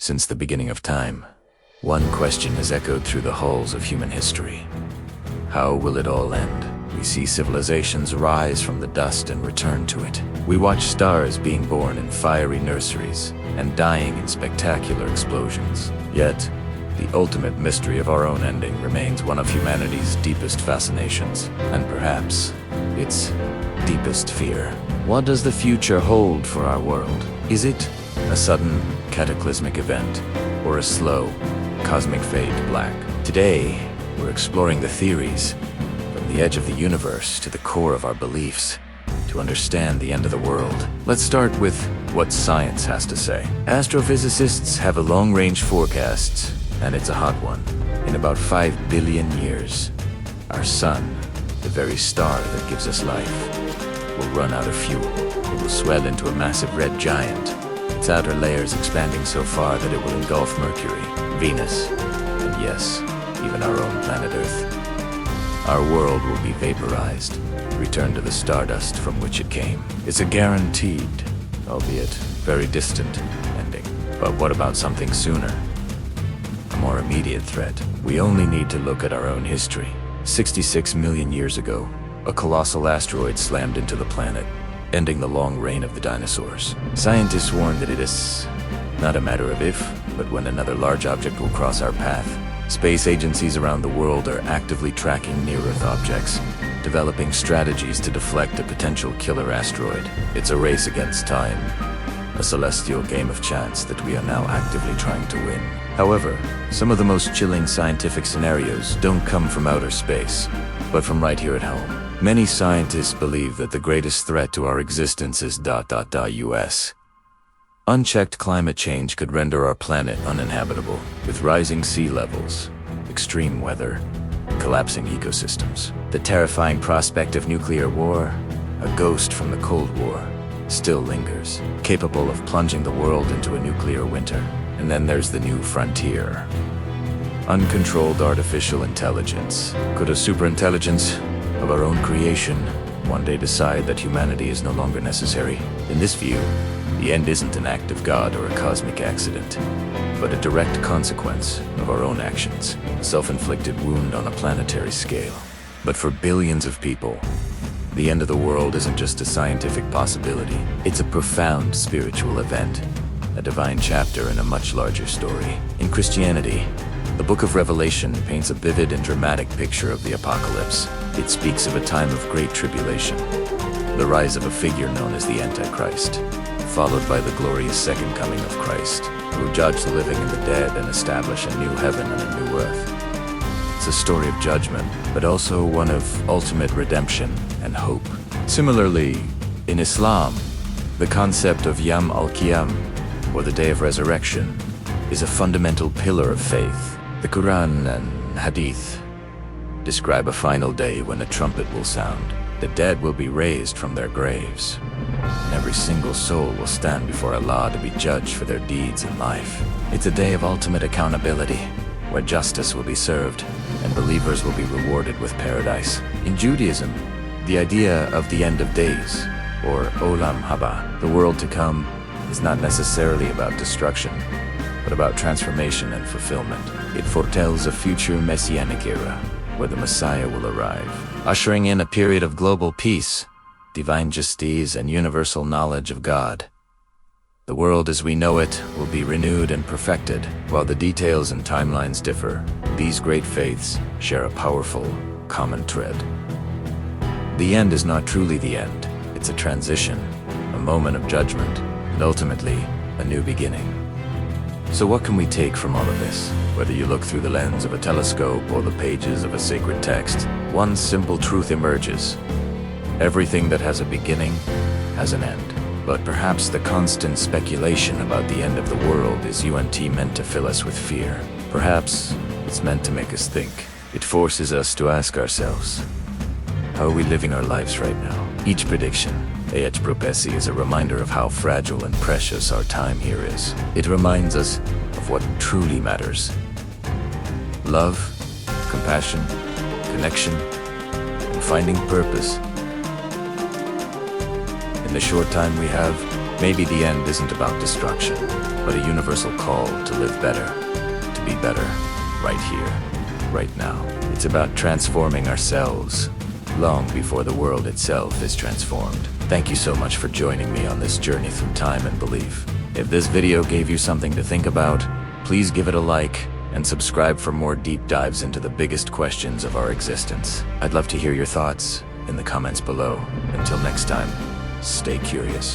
Since the beginning of time, one question has echoed through the halls of human history. How will it all end? We see civilizations rise from the dust and return to it. We watch stars being born in fiery nurseries and dying in spectacular explosions. Yet, the ultimate mystery of our own ending remains one of humanity's deepest fascinations, and perhaps its deepest fear. What does the future hold for our world? Is it a sudden, cataclysmic event, or a slow, cosmic fade to black? Today, we're exploring the theories, from the edge of the universe to the core of our beliefs, to understand the end of the world. Let's start with what science has to say. Astrophysicists have a long-range forecast, and it's a hot one. In about 5 billion years, our sun, the very star that gives us life, will run out of fuel. It will swell into a massive red giant, its outer layers expanding so far that it will engulf Mercury, Venus, and yes, even our own planet Earth. Our world will be vaporized, returned to the stardust from which it came. It's a guaranteed, albeit very distant, ending. But what about something sooner? A more immediate threat. We only need to look at our own history. 66 million years ago, a colossal asteroid slammed into the planet, ending the long reign of the dinosaurs. Scientists warn that it is not a matter of if, but when another large object will cross our path. Space agencies around the world are actively tracking near-Earth objects, developing strategies to deflect a potential killer asteroid. It's a race against time, a celestial game of chance that we are now actively trying to win. However, some of the most chilling scientific scenarios don't come from outer space, but from right here at home. Many scientists believe that the greatest threat to our existence is US. Unchecked climate change could render our planet uninhabitable, with rising sea levels, extreme weather, collapsing ecosystems. The terrifying prospect of nuclear war, a ghost from the Cold War, still lingers, capable of plunging the world into a nuclear winter. And then there's the new frontier. Uncontrolled artificial intelligence. Could a superintelligence of our own creation one day decide that humanity is no longer necessary? In this view, the end isn't an act of God or a cosmic accident, but a direct consequence of our own actions, a self-inflicted wound on a planetary scale. But for billions of people, the end of the world isn't just a scientific possibility. It's a profound spiritual event, a divine chapter in a much larger story. In Christianity, the Book of Revelation paints a vivid and dramatic picture of the apocalypse. It speaks of a time of great tribulation, the rise of a figure known as the Antichrist, followed by the glorious second coming of Christ, who will judge the living and the dead and establish a new heaven and a new earth. It's a story of judgment, but also one of ultimate redemption and hope. Similarly, in Islam, the concept of Yawm al-Qiyam, or the Day of Resurrection, is a fundamental pillar of faith. The Quran and Hadith describe a final day when a trumpet will sound. The dead will be raised from their graves, and every single soul will stand before Allah to be judged for their deeds in life. It's a day of ultimate accountability, where justice will be served, and believers will be rewarded with paradise. In Judaism, the idea of the end of days, or Olam Haba, the world to come, is not necessarily about destruction, but about transformation and fulfillment. It foretells a future Messianic era, where the Messiah will arrive, ushering in a period of global peace, divine justice, and universal knowledge of God. The world as we know it will be renewed and perfected. While the details and timelines differ, these great faiths share a powerful, common thread. The end is not truly the end. It's a transition, a moment of judgment, and ultimately, a new beginning. So what can we take from all of this? Whether you look through the lens of a telescope or the pages of a sacred text, one simple truth emerges. Everything that has a beginning has an end. But perhaps the constant speculation about the end of the world is meant to fill us with fear. Perhaps it's meant to make us think. It forces us to ask ourselves, how are we living our lives right now? Each prediction, each prophecy, is a reminder of how fragile and precious our time here is. It reminds us of what truly matters. Love, compassion, connection, and finding purpose. In the short time we have, maybe the end isn't about destruction, but a universal call to live better, to be better, right here, right now. It's about transforming ourselves long before the world itself is transformed. Thank you so much for joining me on this journey through time and belief. If this video gave you something to think about, please give it a like and subscribe for more deep dives into the biggest questions of our existence. I'd love to hear your thoughts in the comments below. Until next time, stay curious.